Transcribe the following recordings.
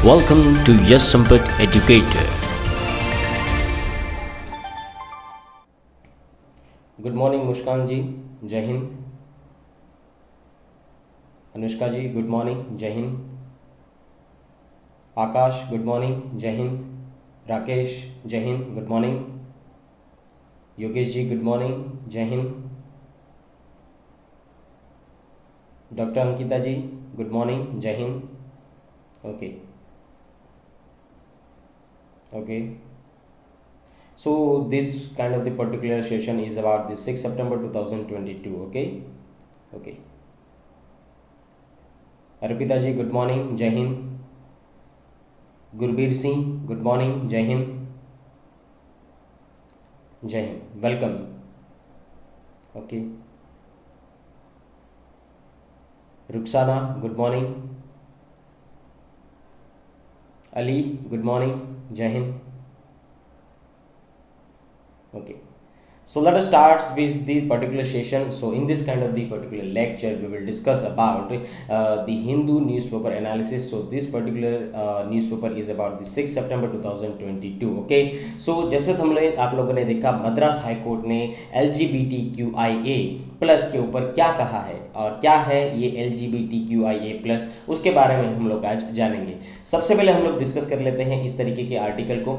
Welcome to Yes Sampat Educator. Good morning Muskan ji, जय हिंद। Anushka ji good morning, जय हिंद। आकाश गुड मॉर्निंग, जय हिंद। राकेश जय हिंद, good morning. Yogesh ji good morning, जय हिंद। Doctor Ankita ji good morning, जय हिंद। Okay okay so this kind of the particular session is about the 6 September 2022. Okay. Arpita ji good morning, जय हिंद। गुरबीर सिंह गुड मॉर्निंग, जय हिंद। जय Hind, welcome. Okay. Rukhsana good morning. Ali good morning, जय Hind. Okay, so let us start with the particular session. So in this kind of the particular lecture we will discuss about the Hindu newspaper analysis. So this particular newspaper is about the 6 September 2022. Okay, so जैसे आप लोगों ने देखा, Madras high court ने LGBTQIA plus के ऊपर क्या कहा है और क्या है ये LGBTQIA प्लस, उसके बारे में हम लोग आज जानेंगे। सबसे पहले हम लोग डिस्कस कर लेते हैं इस तरीके के आर्टिकल को।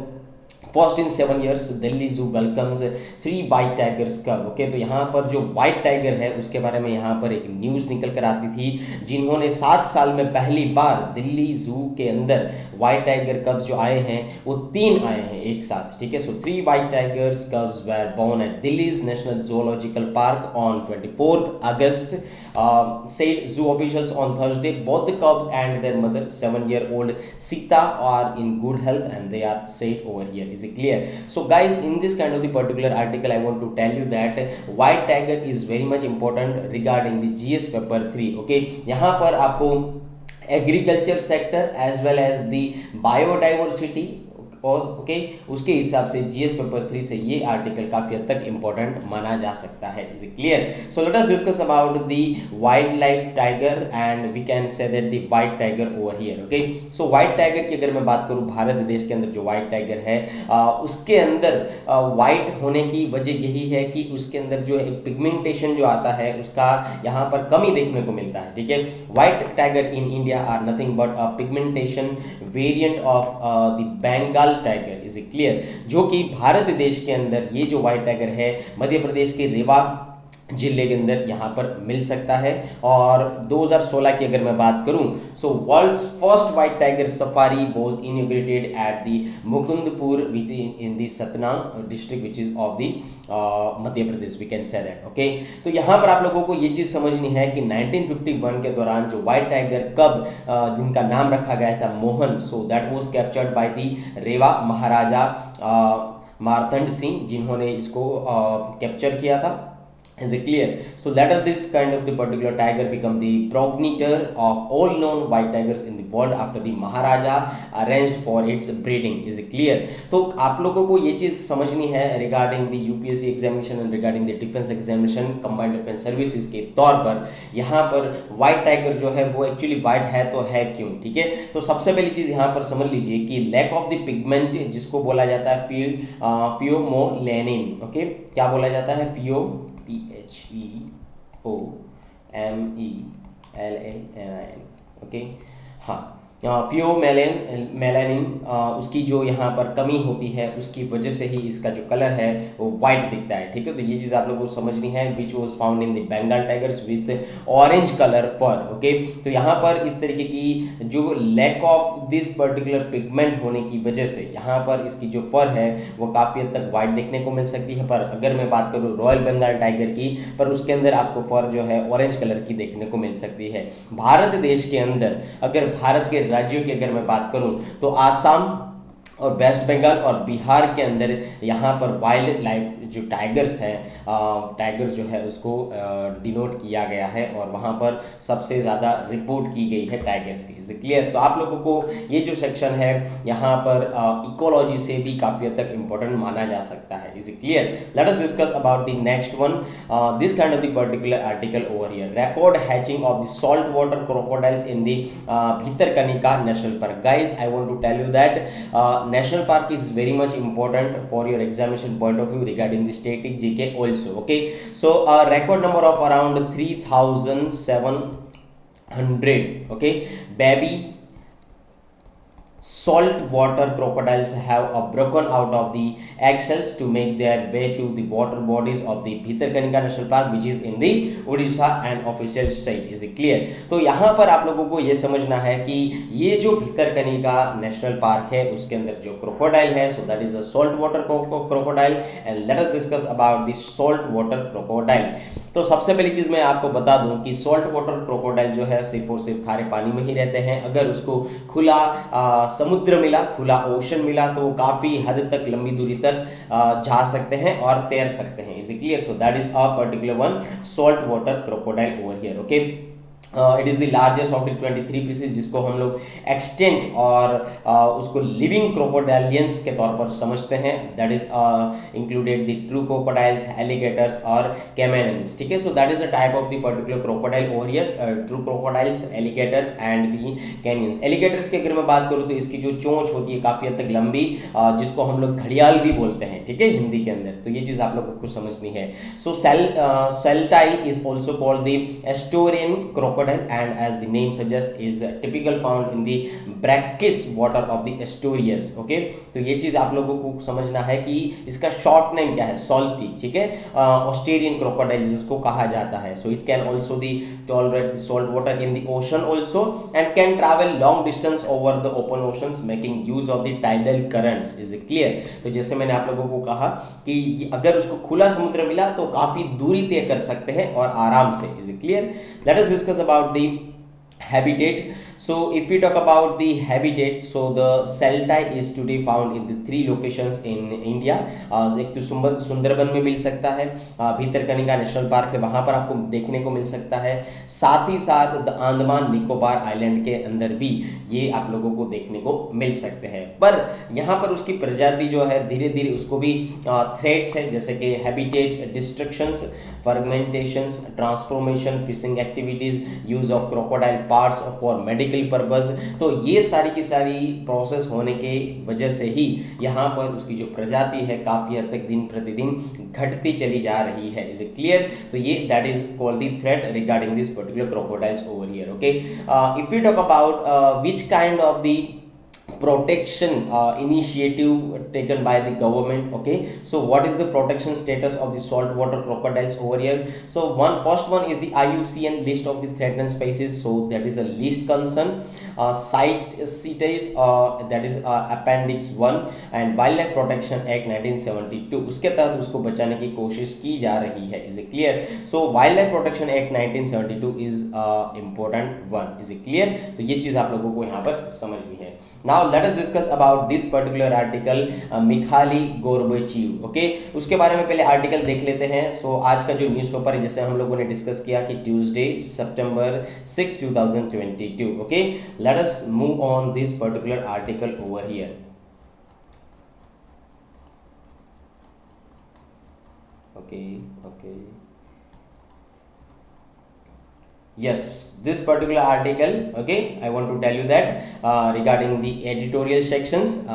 फर्स्ट इन 7 years दिल्ली जू वेलकम्स 3 वाइट टाइगर्स कब। ओके, तो यहाँ पर जो वाइट टाइगर है उसके बारे में यहाँ पर एक न्यूज़ निकल कर आती थी, जिन्होंने 7 साल में पहली बार दिल्ली जू के अंदर वाइट टाइगर कब्स जो आए हैं वो 3 आए हैं एक साथ। ठीक है, so 3 white tigers cubs were born at Delhi's national zoological park on 24th August, said zoo officials on Thursday. Both the cubs and their mother, 7-year-old Sita, are in good health and they are safe over here. Is it clear? So guys, in this kind of the particular article I want to tell you that white tiger is very much important regarding the GS paper 3. Okay, यहाँ पर आपको agriculture sector as well as the biodiversity और okay उसके हिसाब से GS paper 3 से ये article काफी हद तक इंपॉर्टेंट माना जा सकता है। Is it clear? So let us discuss about the wild life tiger and we can say that the white tiger over here. Okay, so white tiger की अगर मैं बात करूं, भारत देश के अंदर जो व्हाइट टाइगर है उसके अंदर व्हाइट होने की वजह यही है कि उसके अंदर जो एक पिगमेंटेशन जो आता है उसका यहाँ पर कमी देखने को मिलता है। ठीक है, white tiger in India are nothing but a pigmentation variant of the Bengal tiger. Is it clear? जो कि भारत देश के अंदर ये जो व्हाइट टाइगर है मध्य प्रदेश के रेवा जिले के अंदर यहाँ पर मिल सकता है। और 2016 की अगर मैं बात करूं, so world's first white tiger safari was inaugurated at the Mukundpur which in the Satna district which is of the Madhya Pradesh, we can say that. Okay, तो यहाँ पर आप लोगों को ये चीज़ समझनी है कि 1951 के दौरान जो व्हाइट टाइगर कब जिनका नाम रखा गया था Mohan, so that was captured by the Rewa Maharaja Martand Singh, जिन्होंने इसको कैप्चर किया था। Is it clear? So later this kind of the particular tiger become the progenitor of all known white tigers in the world after the Maharaja arranged for its breeding. Is it clear? तो आप लोगों को ये चीज़ समझनी है regarding the UPSC examination and regarding the defense examination combined defense services के तौर पर यहाँ पर white tiger जो है वो actually white है तो है क्यों? ठीक है, तो सबसे पहली चीज़ यहाँ पर समझ लीजिए कि lack of the pigment जिसको बोला जाता है pheomelanin। ओके, क्या बोला जाता है? PHEOMELANIN। ओके, हाँ, फियोमेलानिन उसकी जो यहाँ पर कमी होती है उसकी वजह से ही इसका जो कलर है वो वाइट दिखता है। ठीक है, तो ये चीज़ आप लोगों को समझनी है। Which was found in the Bengal tigers with orange colour fur. Okay, तो यहाँ पर इस तरीके की जो lack of this particular pigment होने की वजह से यहाँ पर इसकी जो फर है वो काफ़ी हद तक वाइट देखने को मिल सकती है। पर अगर मैं बात करूँ रॉयल बंगाल टाइगर की, पर उसके अंदर आपको फर जो है ऑरेंज कलर की देखने को मिल सकती है। भारत देश के अंदर अगर भारत के राज्यों की अगर मैं बात करूं तो आसाम, और वेस्ट बंगाल और बिहार के अंदर यहाँ पर वाइल्ड लाइफ जो टाइगर्स हैं, टाइगर जो है उसको डिनोट किया गया है और वहाँ पर सबसे ज़्यादा रिपोर्ट की गई है टाइगर्स की। Is clear? तो आप लोगों को ये जो सेक्शन है यहाँ पर इकोलॉजी से भी काफ़ी हद तक इम्पोर्टेंट माना जा सकता है। Is clear? Let us discuss about the next one, this kind of the particular article over here, record hatching of the salt water crocodiles in the Bhitarkanika national park. Guys, I want to tell you that national park is very much important for your examination point of view regarding the static GK also. Okay, so a record number of around 3700, okay, baby saltwater crocodiles have broken out of the eggshells to make their way to the water bodies of the Bhitarkanika National Park, which is in the Odisha and official site. Is it clear? तो यहाँ पर आप लोगों को ये समझना है कि ये जो भितरकनिका नेशनल पार्क है उसके अंदर जो क्रोकोडाइल है, सो that is a salt water crocodile, and let us discuss about the salt water crocodile. तो सबसे पहली चीज मैं आपको बता दूं कि सॉल्ट वाटर क्रोकोडाइल जो है सिर्फ और सिर्फ खारे पानी में ही रहते हैं। अगर उसको खुला समुद्र मिला, खुला ओशन मिला, तो काफी हद तक लंबी दूरी तक जा सकते हैं और तैर सकते हैं। Is clear? So that is a particular one salt water crocodile over here. Okay, it is the largest of the 23 pieces, जिसको हम लोग एक्सटेंट और उसको लिविंग क्रोकोडाइलियंस के तौर पर समझते हैं। That is included the true crocodiles, alligators और कैमेनन्स। ठीक है, सो that is a type of the particular crocodile over here, true crocodiles, alligators and the canyons. Alligators की अगर मैं बात करूँ तो इसकी जो चोंच होती है काफ़ी हद तक लंबी, जिसको हम लोग घड़ियाल भी बोलते हैं, ठीक है, हिंदी के अंदर। तो ये चीज़ आप लोगों को समझनी है। So saltie is also called the estuarine crocodile, and as the name suggests is typical found in the brackish water of the estuaries. Okay, तो ये चीज आप लोगों को समझना है कि इसका शॉर्ट नेम क्या है, सॉल्टी। ठीक है, ऑस्ट्रेलियन क्रोकोडाइल जिसको कहा जाता है। So it can also the tolerate the salt water in the ocean also and can travel long distance over the open oceans making use of the tidal currents. Is it clear? तो जैसे मैंने आप लोगों को कहा कि अगर उसको खुला समुद्र मिला तो काफी दूरी तय कर सकते हैं और आराम से। Is it clear? Let us discuss about the habitat. So if we talk about the habitat, so the Celtai is today found in the 3 locations in India. एक तो सुंदरबन में मिल सकता है, भितरकनिका नेशनल पार्क है वहाँ पर आपको देखने को मिल सकता है, साथ ही साथ द अंडमान निकोबार आइलैंड के अंदर भी ये आप लोगों को देखने को मिल सकते हैं। पर यहाँ पर उसकी प्रजाति जो है धीरे धीरे उसको भी थ्रेट्स है, जैसे कि habitat destructions, fermentations, transformation, fishing activities, use of crocodile parts for medical purpose। तो ये सारी की सारी प्रोसेस होने के वजह से ही यहाँ पर उसकी जो प्रजाति है काफ़ी हद तक दिन प्रतिदिन घटती चली जा रही है। Is it clear? तो ये that is called the threat regarding this particular crocodiles over here. Okay, if you talk about which kind of the protection initiative taken by the government. Okay, so what is the protection status of the saltwater crocodiles over here? So first one is the IUCN list of the threatened species, so that is a least concern. CITES, that is appendix 1 and wildlife protection act 1972, उसके तहत उसको बचाने की कोशिश की जा रही है। Is it clear? So wild life protection act 1972 is important one. Is it clear? तो ये चीज आप लोगों को यहाँ पर समझनी है। Now let us discuss about this particular article, Mikhail Gorbachev. Okay, उसके बारे में पहले आर्टिकल देख लेते हैं। सो आज का जो न्यूज़पेपर है जैसे हम लोगों ने डिस्कस किया कि Tuesday September 6 2022। Okay, let us move on this particular article over here. Okay. Yes, this particular article, okay, I want to tell you that regarding the editorial sections,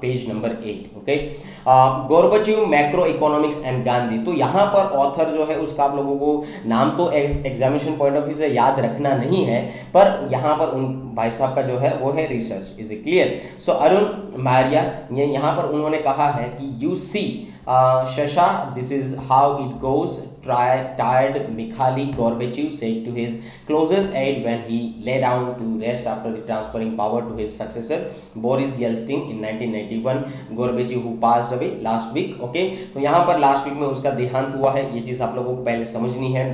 page number 8. okay, Gorbachev macro economics and Gandhi. तो यहाँ पर author जो है उसका आप लोगों को नाम तो एग्जामिनेशन पॉइंट ऑफ व्यू से याद रखना नहीं है, पर यहाँ पर उन भाई साहब का जो है वो है research. Is it clear? So Arun Maria, यहाँ पर उन्होंने कहा है कि you see Shasha, this is how it goes. Tired Mikhail Gorbachev said to his closest aide when he lay down to rest after the transferring power to his successor Boris Yeltsin in 1991. Gorbachev who passed away last week. Okay, तो यहाँ पर last week में उसका देहांत हुआ है, ये चीज़ आप लोगों को पहले समझनी है।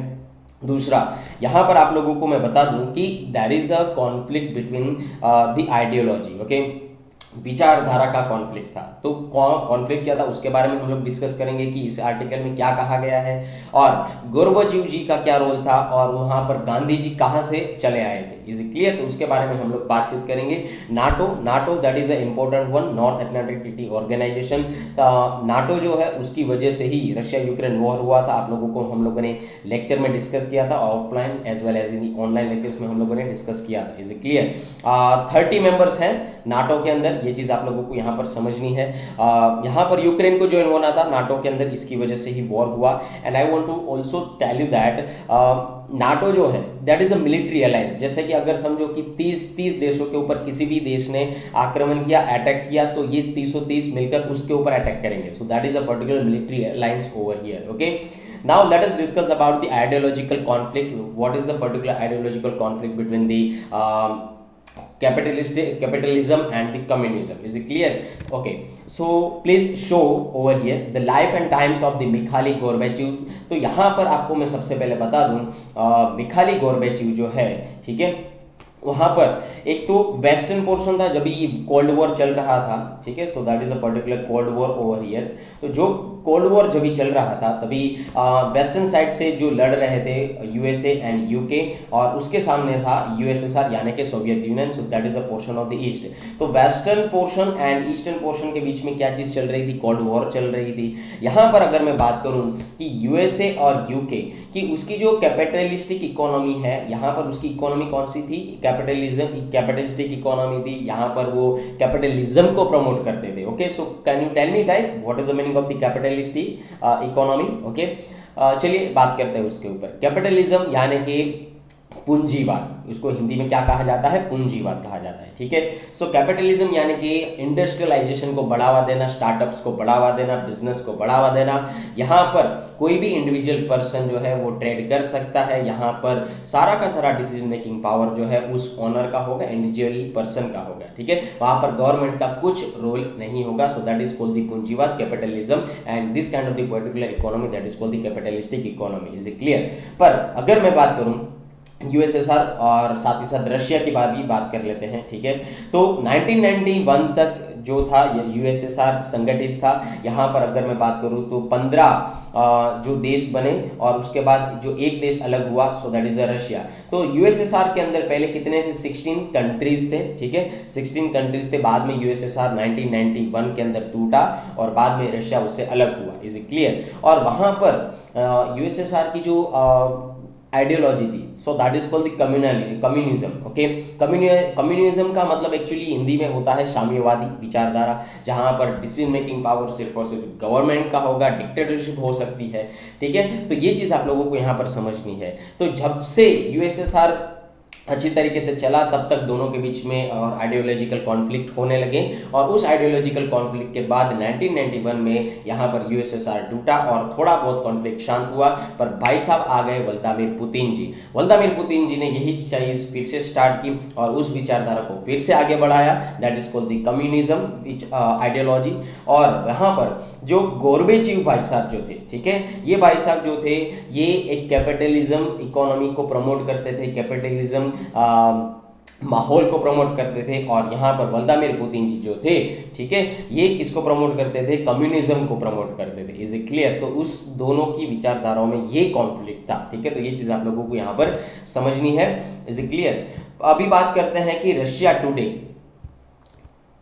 दूसरा, यहाँ पर आप लोगों को मैं बता दूं कि there is a conflict between the ideology. Okay, विचारधारा का कॉन्फ्लिक्ट था। तो कॉन्फ्लिक्ट क्या था उसके बारे में हम लोग डिस्कस करेंगे कि इस आर्टिकल में क्या कहा गया है और गोरबाचेव जी का क्या रोल था और वहां पर गांधी जी कहाँ से चले आए थे। Is it clear? तो उसके बारे में हम लोग बातचीत करेंगे। NATO that is a important one, North Atlantic Treaty Organisation. NATO जो है उसकी वजह से ही रशिया यूक्रेन वॉर हुआ था। आप लोगों को हम लोगों ने लेक्चर में डिस्कस किया था, offline as well as in online lectures में हम लोगों ने डिस्कस किया था। Is it clear? 30 मेंबर्स हैं नाटो के अंदर, ये चीज़ आप लोगों को यहाँ पर समझनी है। यहाँ पर यूक्रेन को ज्वाइन होना था नाटो के अंदर, इसकी वजह से ही वॉर हुआ। And I want to also tell you that NATO जो है that is a military alliance. जैसे कि अगर समझो कि 30 देशों के ऊपर किसी भी देश ने आक्रमण किया, अटैक किया, तो ये 30 मिलकर उसके ऊपर अटैक करेंगे। सो that is a particular military alliance over here. Okay, now let us discuss about the ideological conflict. What is the particular ideological conflict between the capitalism and the communism? Is it clear? Okay, so please show over here the life and times of the Mikhail Gorbachev. तो यहाँ पर आपको मैं सबसे पहले बता दूं Mikhail Gorbachev जो है, ठीक है, वहां पर एक तो वेस्टर्न पोर्शन था जब ये कोल्ड वॉर चल रहा था, ठीक है। सो that is a particular cold war over here. तो जो कोल्ड वॉर जब भी चल रहा था तभी वेस्टर्न साइड से जो लड़ रहे थे यूएसए एंड यूके, और उसके सामने था यूएसएसआर यानी कि Soviet Union. So that is a portion of the east. तो western portion and eastern portion के बीच में क्या चीज चल रही थी? कोल्ड वॉर चल रही थी। यहाँ पर अगर मैं बात करूं कि यूएसए और यूके कि उसकी जो कैपिटलिस्टिक इकोनॉमी है, यहाँ पर उसकी इकोनॉमी कौन सी थी? कैपिटलिस्टिक इकोनॉमी थी। यहाँ पर वो कैपिटलिज्म को प्रमोट करते थे। Okay, so can you tell me guys what is the meaning of the capitalistic economy? Okay, चलिए बात करते हैं उसके ऊपर। कैपिटलिज्म यानी कि पूंजीवाद, उसको हिंदी में क्या कहा जाता है? पूंजीवाद कहा जाता है, ठीक है। सो कैपिटलिज्म यानी कि इंडस्ट्रियलाइजेशन को बढ़ावा देना, स्टार्टअप्स को बढ़ावा देना, बिजनेस को बढ़ावा देना। यहाँ पर कोई भी इंडिविजुअल पर्सन जो है वो ट्रेड कर सकता है। यहाँ पर सारा का सारा डिसीजन मेकिंग पावर जो है उस ओनर का होगा, इंडिविजुअल पर्सन का होगा, ठीक है। वहाँ पर गवर्नमेंट का कुछ रोल नहीं होगा। So that is called the पूंजीवाद, capitalism, and this kind of the particular economy that is called the capitalistic economy. Is it clear? पर अगर मैं बात करूँ यूएसएसआर और साथ ही साथ रशिया की बात कर लेते हैं, ठीक है। तो 1991 तक जो था यूएसएसआर संगठित था। यहाँ पर अगर मैं बात करूँ तो 15 जो देश बने और उसके बाद जो एक देश अलग हुआ, सो दैट इज रशिया। तो यूएसएसआर के अंदर पहले कितने थे? 16 कंट्रीज थे, ठीक है, 16 कंट्रीज थे। बाद में यूएसएसआर 1991 के अंदर टूटा और बाद में रशिया उससे अलग हुआ। Is it clear? और वहां पर यूएसएसआर की जो आइडियोलॉजी थी, सो that is called the communism. Okay, communism का मतलब एक्चुअली हिंदी में होता है साम्यवादी विचारधारा, जहां पर डिसीजन मेकिंग पावर सिर्फ और सिर्फ गवर्नमेंट का होगा, डिक्टेटरशिप हो सकती है, ठीक है। तो ये चीज आप लोगों को यहाँ पर समझनी है। तो जब से यूएसएसआर अच्छी तरीके से चला तब तक दोनों के बीच में और आइडियोलॉजिकल कॉन्फ्लिक्ट होने लगे, और उस आइडियोलॉजिकल कॉन्फ्लिक्ट के बाद 1991 में यहाँ पर यूएसएसआर टूटा और थोड़ा बहुत कॉन्फ्लिक्ट शांत हुआ। पर भाई साहब आ गए व्लादिमीर पुतिन जी। व्लादिमीर पुतिन जी ने यही चीज फिर से स्टार्ट की और उस विचारधारा को फिर से आगे बढ़ाया, that is called the communism ideology. और यहाँ पर जो गोर्बाचेव भाई साहब जो थे, ठीक है, ये भाई साहब जो थे ये एक कैपिटलिज्म इकोनॉमी को प्रमोट करते थे, कैपिटलिज्म माहौल को प्रमोट करते थे। और यहाँ पर व्लादिमीर पुतिन जी जो थे, ठीक है, ये किसको प्रमोट करते थे? कम्युनिज्म को प्रमोट करते थे। Is it clear? तो उस दोनों की विचारधाराओं में ये कॉन्फ्लिक्ट था, ठीक है। तो ये चीज आप लोगों को यहाँ पर समझनी है। Is it clear? अभी बात करते हैं कि Russia today,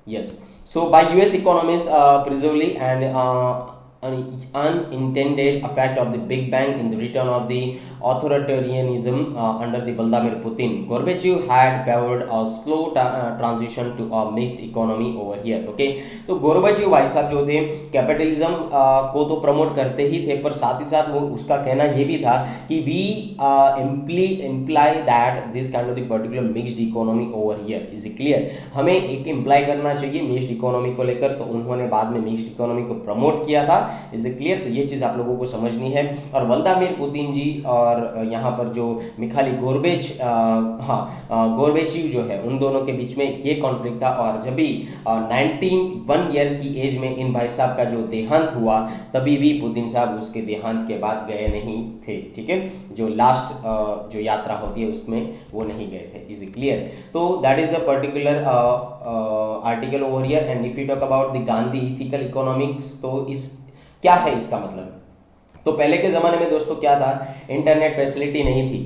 yes, so by US economists presumably and an unintended effect of the Big Bang in the return of the authoritarianism under the Vladimir Putin, Gorbachev had favored a slow transition to a mixed economy over here. Okay, तो Gorbachev भाई साहब जो थे capitalism को तो promote करते ही थे, पर साथ ही साथ वो उसका कहना ये भी था कि we imply that this kind of the particular mixed economy over here. Is it clear? हमें एक इम्प्लाई करना चाहिए मिक्स्ड इकोनॉमी को लेकर। तो उन्होंने बाद में मिक्स्ड इकोनॉमी को प्रमोट किया था इज ए क्लियर। तो ये चीज़ आप लोगों को समझनी है। और व्लादिमीर पुतिन जी और यहाँ पर जो मिखाइल गोर्बेचीव जो है, उन दोनों के बीच में ये कॉन्फ्लिक्ट था। और जब भी 91 ईयर की एज में इन भाई साहब का जो देहांत हुआ, तभी भी पुतिन साहब उसके देहांत के बाद गए नहीं थे, ठीक है। जो लास्ट जो यात्रा होती है उसमें वो नहीं गए थे, इज क्लियर। तो that is a particular article over here. And if you talk about the Gandhi ethical economics, तो इस क्या है इसका मतलब। तो पहले के ज़माने में दोस्तों क्या था, इंटरनेट फैसिलिटी नहीं थी,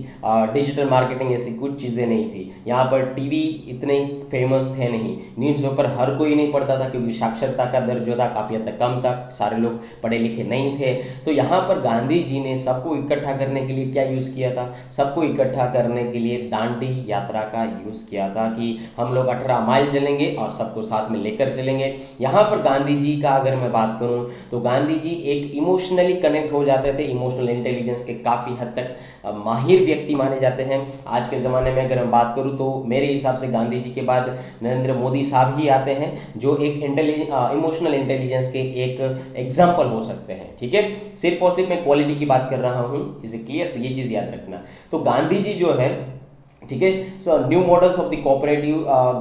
डिजिटल मार्केटिंग ऐसी कुछ चीज़ें नहीं थी, यहाँ पर टीवी इतने फेमस थे नहीं, न्यूज़पेपर हर कोई नहीं पढ़ता था क्योंकि साक्षरता का दर जो था काफ़ी हद तक कम था, सारे लोग पढ़े लिखे नहीं थे। तो यहाँ पर गांधी जी ने सबको इकट्ठा करने के लिए क्या यूज़ किया था, सबको इकट्ठा करने के लिए दांडी यात्रा का यूज़ किया था कि हम लोग 18 माइल चलेंगे और सबको साथ में लेकर चलेंगे। यहाँ पर गांधी जी का अगर मैं बात करूँ तो गांधी जी एक इमोशनली कनेक्ट हो जाते थे, इमोशनल इंटेलिजेंस के काफ़ी हद तक माहिर व्यक्ति माने जाते हैं। आज के ज़माने में अगर मैं बात करूं तो मेरे हिसाब से गांधी जी के बाद नरेंद्र मोदी साहब ही आते हैं, जो एक इमोशनल इंटेलिजेंस के एक एग्जाम्पल हो सकते हैं, ठीक है। सिर्फ और सिर्फ मैं क्वालिटी की बात कर रहा हूं, इज इट क्लियर। तो ये चीज़ याद रखना। तो गांधी जी जो है, ठीक है, so new models of the cooperative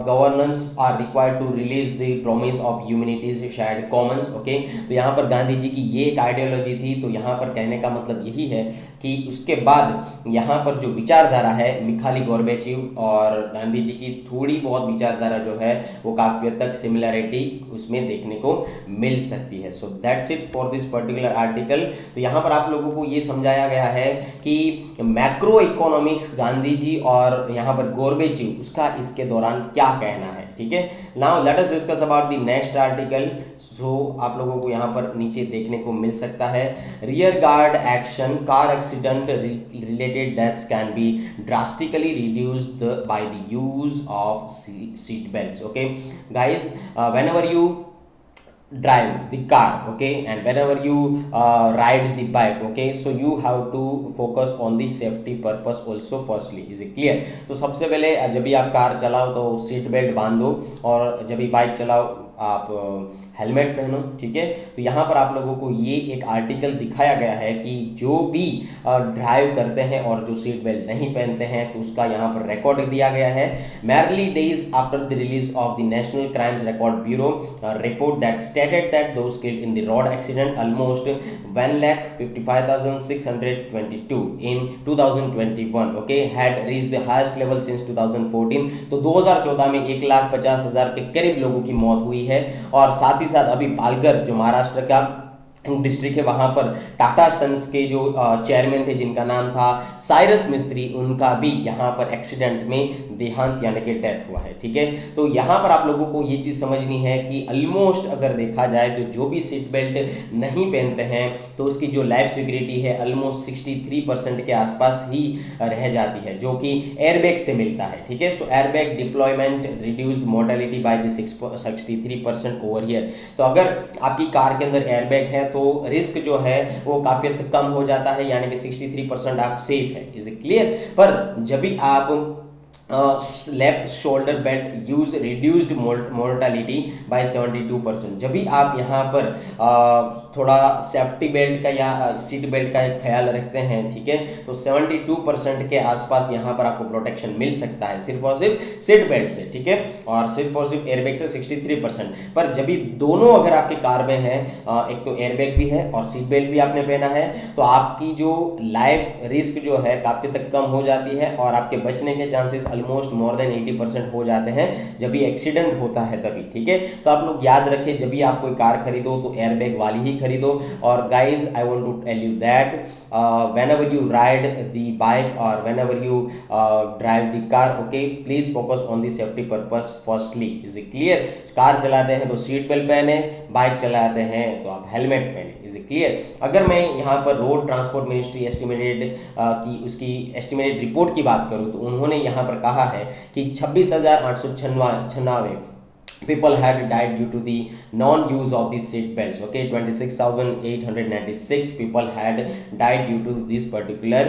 governance are required to release the promise of humanities shared commons, okay. तो यहाँ पर गांधी जी की ये एक आइडियोलॉजी थी। तो यहाँ पर कहने का मतलब यही है कि उसके बाद यहाँ पर जो विचारधारा है मिखाइल गोर्बेचीव और गांधी जी की थोड़ी बहुत विचारधारा जो है वो काफ़ी हद तक सिमिलरिटी उसमें देखने को मिल सकती है। So that's it for this particular article. तो यहाँ पर आप लोगों को ये समझाया गया है कि मैक्रो इकोनॉमिक्स गांधी जी और यहाँ पर गोर्बेचीव उसका इसके दौरान क्या कहना है, ठीक है। Now let us discuss about the next article. So आप लोगों को यहाँ पर नीचे देखने को मिल सकता है, rear guard action, car accident related deaths can be drastically reduced by the use of seat belts, okay guys. whenever you drive the car, okay, and whenever you ride the bike, okay, so you have to focus on the safety purpose also firstly, is it clear। तो सबसे पहले जब भी आप car चलाओ तो seat belt बांधो, और जब भी बाइक चलाओ आप हेलमेट पहनो, ठीक है। तो यहाँ पर आप लोगों को ये एक आर्टिकल दिखाया गया है कि जो भी ड्राइव करते हैं और जो सीट बेल्ट नहीं पहनते हैं तो उसका यहाँ पर रिकॉर्ड दिया गया है। Merely days after the release of the national crimes record bureau report that stated that those killed in the road accident almost 1,55,622 in 2021, okay, had reached the highest level since 2014। तो 2014 में 1,50,000 के करीब लोगों की मौत हुई है। और साथ ही साथ अभी पालघर जो महाराष्ट्र का डिस्ट्रिक्ट है, वहाँ पर टाटा सन्स के जो चेयरमैन थे जिनका नाम था साइरस मिस्त्री, उनका भी यहाँ पर एक्सीडेंट में देहांत यानी कि डेथ हुआ है, ठीक है। तो यहाँ पर आप लोगों को ये चीज़ समझनी है कि ऑलमोस्ट अगर देखा जाए तो जो भी सीट बेल्ट नहीं पहनते हैं तो उसकी जो लाइफ सिक्योरिटी है ऑलमोस्ट 63% के आसपास ही रह जाती है, जो कि एयरबैग से मिलता है, ठीक है। So airbag deployment reduce mortality by the 63% over here. तो अगर आपकी कार के अंदर एयरबैग है तो रिस्क जो है वो काफी हद तक कम हो जाता है, यानी कि 63% आप सेफ है, इज इट क्लियर। पर जब भी आप left shoulder belt use reduced mortality by 72%। जब भी आप यहाँ पर थोड़ा सेफ्टी बेल्ट का या सीट बेल्ट का एक ख्याल रखते हैं, ठीक है, तो 72% के आसपास यहाँ पर आपको प्रोटेक्शन मिल सकता है सिर्फ और सिर्फ सीट बेल्ट से, ठीक है, और सिर्फ एयरबैग से 63%। पर जब भी दोनों अगर आपके कार में है, एक तो एयरबैग भी है और सीट बेल्ट भी आपने पहना है, तो आपकी जो लाइफ रिस्क जो है काफ़ी तक कम हो जाती है और आपके बचने के चांसेस ऑलमोस्ट मोर देन 80% हो जाते हैं जब भी एक्सीडेंट होता है तभी, ठीक है। तो आप लोग याद रखें, जब भी आप कोई कार खरीदो तो एयरबैग वाली ही खरीदो। और guys I want to tell you that whenever you ride the bike or whenever you drive the car, okay, please focus on the safety purpose firstly, is it clear। Car चलाते हैं तो seat belt पहने, bike चलाते हैं तो आप helmet पहने, is it clear. अगर मैं यहाँ पर रोड ट्रांसपोर्ट मिनिस्ट्री एस्टिमेटेड की उसकी एस्टिमेटेड रिपोर्ट की बात करूँ तो उन्होंने यहाँ पर कहा है कि 26,896 people had died due to the non-use of the seat belts, okay, 26,896 people had died due to this particular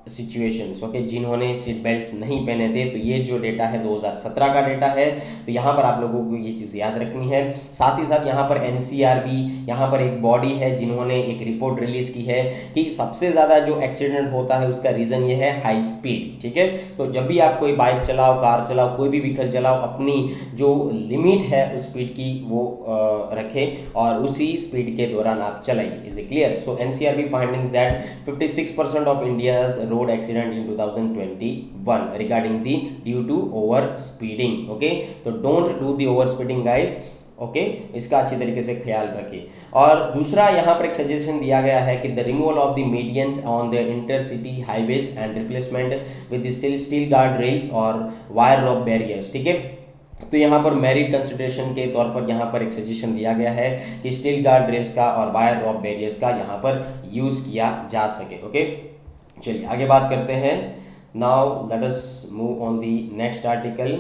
situations, okay, जिन्होंने सीट बेल्ट्स नहीं पहने थे। तो ये जो डेटा है 2017 का डेटा है, तो यहाँ पर आप लोगों को ये चीज़ याद रखनी है। साथ ही साथ यहाँ पर एनसीआरबी, यहाँ पर एक बॉडी है जिन्होंने एक रिपोर्ट रिलीज की है कि सबसे ज़्यादा जो एक्सीडेंट होता है उसका रीज़न ये है हाई स्पीड, ठीक है। तो जब भी आप कोई बाइक चलाओ, कार चलाओ, कोई भी व्हीकल चलाओ, अपनी जो लिमिट है उस स्पीड की वो रखें और उसी स्पीड के दौरान आप चलाइए। Is it clear? So NCRB findings that 56% of India's road accident in 2021 regarding the due to over speeding, okay. तो don't do the over speeding guys, okay, इसका अच्छी तरीके से ख्याल रखिए। और दूसरा यहाँ पर एक सजेशन दिया गया है कि the removal of the medians on the intercity highways and replacement with the steel guard rails और वायर रॉक बैरियर्स, ठीक है। तो यहाँ पर मेरिट कंसिडरेशन के तौर पर यहाँ पर एक सजेशन दिया गया है कि स्टील गार्ड रेल्स का और वायर रॉक बैरियर्स का यहाँ पर यूज किया जा सके, ओके। चलिए आगे बात करते हैं। Now let us move on the next article,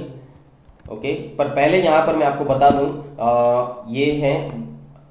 okay. पर पहले यहाँ पर मैं आपको बता दूं ये हैं,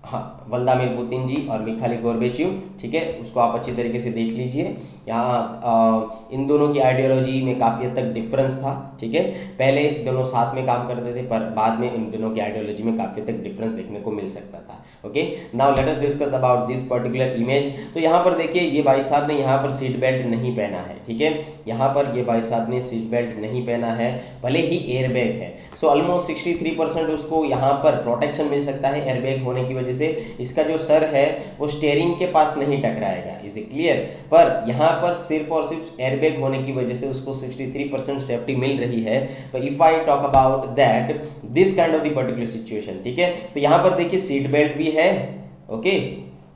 हाँ, व्लादिमीर पुतिन जी और मिखाइल गोर्बेचेव, ठीक है। उसको आप अच्छी तरीके से देख लीजिए। यहाँ इन दोनों की आइडियोलॉजी में काफ़ी हद तक डिफरेंस था, ठीक है। पहले दोनों साथ में काम करते थे, पर बाद में इन दोनों की आइडियोलॉजी में काफ़ी हद तक डिफरेंस देखने को मिल सकता था, okay. Now let us discuss about this particular image. तो यहाँ पर देखिए, ये भाई साहब ने यहाँ पर सीट बेल्ट नहीं पहना है, ठीक है। यहाँ पर ये भाई साहब ने सीट बेल्ट नहीं पहना है, भले ही एयरबैग है। सो ऑलमोस्ट 63% उसको यहाँ पर प्रोटेक्शन मिल सकता है एयरबैग होने की वजह से। इसका जो सर है वो स्टीयरिंग के पास नहीं टकराएगा, इज इट क्लियर। पर यहाँ पर सिर्फ और सिर्फ एयरबैग होने की वजह से उसको 63% सेफ्टी मिल रही है। पर if I talk about that this kind of the particular situation, ठीक है। तो यहाँ पर देखिए सीट बेल्ट भी है, ओके,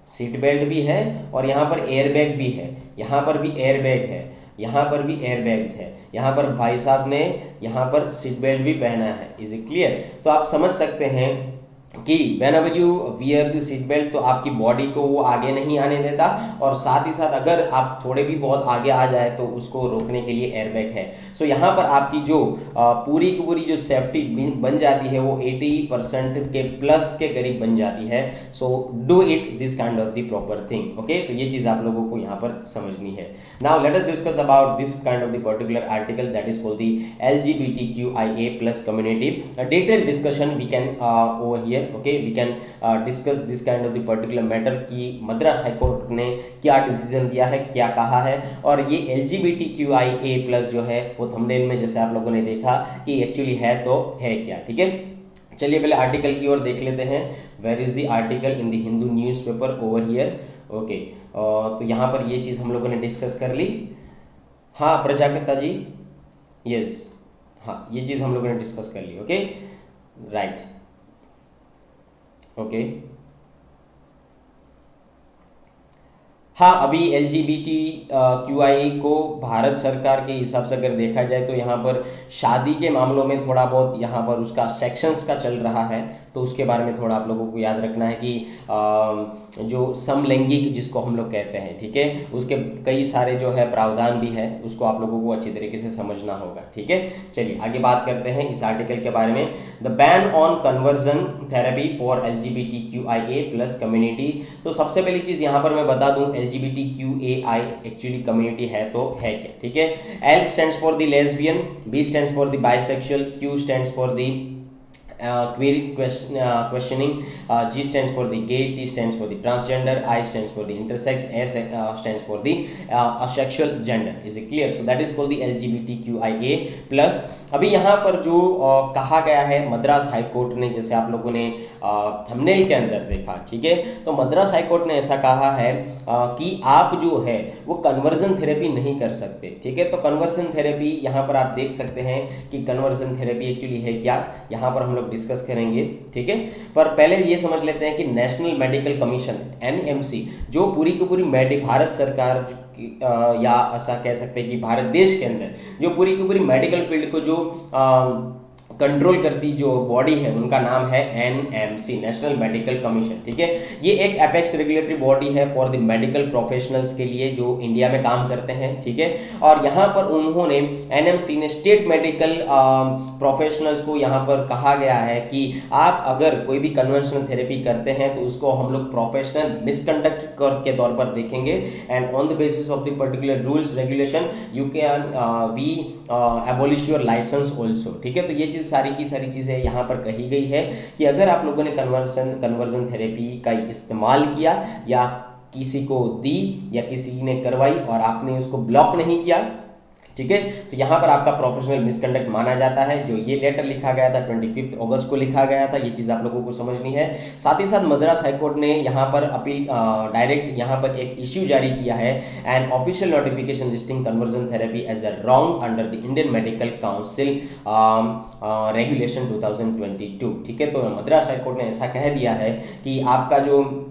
सीट बेल्ट भी है और यहाँ पर एयरबैग भी है, यहाँ पर भी एयरबैग है, यहाँ पर भी एयरबैग्स है, यहाँ पर भाई साहब ने यहाँ पर सीट बेल्ट भी पहना है, इज इट क्लियर। तो आप समझ सकते हैं कि whenever you wear the seat belt तो आपकी बॉडी को वो आगे नहीं आने देता, और साथ ही साथ अगर आप थोड़े भी बहुत आगे आ जाए तो उसको रोकने के लिए एयरबैग है। सो यहाँ पर आपकी जो पूरी की पूरी जो सेफ्टी बन जाती है वो 80% के प्लस के करीब बन जाती है। So do it this kind of the proper thing, okay. तो ये चीज़ आप लोगों को यहाँ पर समझनी है। Now let us discuss about this kind of the particular article that is called the LGBTQIA+ community. A detailed discussion we can over here, okay, we can discuss this kind of the particular matter कि Madras high court ने क्या decision दिया है, क्या कहा है। और ये LGBTQIA+ जो है वो थंबनेल में जैसे आप लोगों ने देखा कि एक्चुअली है तो है क्या, ठीक है। चलिए पहले आर्टिकल की ओर देख लेते हैं। Where is the article in the Hindu newspaper over here, okay. तो यहाँ पर ये चीज़ हम लोगों ने डिस्कस कर ली। हाँ प्रजाकर्ता जी, यस, हाँ, ये चीज़ हम लोगों ने डिस्कस कर ली, ओके, राइट, ओके। हाँ, अभी LGBTQI को भारत सरकार के हिसाब से अगर देखा जाए तो यहाँ पर शादी के मामलों में थोड़ा बहुत यहाँ पर उसका सेक्शंस का चल रहा है, तो उसके बारे में थोड़ा आप लोगों को याद रखना है कि जो समलैंगिक जिसको हम लोग कहते हैं, ठीक है, उसके कई सारे जो है प्रावधान भी है, उसको आप लोगों को अच्छी तरीके से समझना होगा, ठीक है। चलिए आगे बात करते हैं इस आर्टिकल के बारे में। The ban on conversion therapy for LGBTQIA+ community. तो सबसे पहली चीज़ यहाँ पर मैं बता दूँ, LGBTQAI एक्चुअली कम्युनिटी है तो है क्या, ठीक है। L stands for the lesbian, B stands for the bisexual, Q stands for the query questioning, G stands for the gay, T stands for the transgender, I stands for the intersex, S stands for the asexual gender. Is it clear? So that is called the LGBTQIA+. अभी यहाँ पर जो कहा गया है Madras high court ने, जैसे आप लोगों ने थंबनेल के अंदर देखा, ठीक है, तो मद्रास हाई कोर्ट ने ऐसा कहा है कि आप जो है वो कन्वर्जन थेरेपी नहीं कर सकते, ठीक है। तो कन्वर्जन थेरेपी यहाँ पर आप देख सकते हैं कि कन्वर्जन थेरेपी एक्चुअली है क्या, यहाँ पर हम लोग डिस्कस करेंगे, ठीक है। पर पहले ये समझ लेते हैं कि नेशनल मेडिकल कमीशन NMC जो पूरी की पूरी भारत सरकार या ऐसा कह सकते हैं कि भारत देश के अंदर जो पूरी की पूरी मेडिकल फील्ड को जो कंट्रोल करती जो बॉडी है उनका नाम है एनएमसी, नेशनल मेडिकल कमीशन। ठीक है, ये एक एपेक्स रेगुलेटरी बॉडी है फॉर द मेडिकल प्रोफेशनल्स के लिए जो इंडिया में काम करते हैं। ठीक है, और यहाँ पर उन्होंने एनएमसी ने स्टेट मेडिकल प्रोफेशनल्स को यहाँ पर कहा गया है कि आप अगर कोई भी कन्वेंशनल थेरेपी करते हैं तो उसको हम लोग प्रोफेशनल मिसकंडक्ट के तौर पर देखेंगे, and on the basis of the particular rules regulation you can we abolish your licence also. ठीक है, तो ये चीज़ सारी की सारी चीज़ें यहाँ पर कही गई है कि अगर आप लोगों ने कन्वर्जन थेरेपी का इस्तेमाल किया या किसी को दी या किसी ने करवाई और आपने उसको ब्लॉक नहीं किया, ठीक है, तो यहाँ पर आपका प्रोफेशनल मिसकंडक्ट माना जाता है। जो ये लेटर लिखा गया था 25 अगस्त को लिखा गया था, ये चीज़ आप लोगों को समझनी है। साथ ही साथ मद्रास हाईकोर्ट ने यहाँ पर अपील डायरेक्ट यहाँ पर एक इश्यू जारी किया है, and official notification listing conversion therapy as a wrong under the Indian medical council regulation 2022। ठीक है, तो मद्रास हाईकोर्ट ने ऐसा कह दिया है कि आपका जो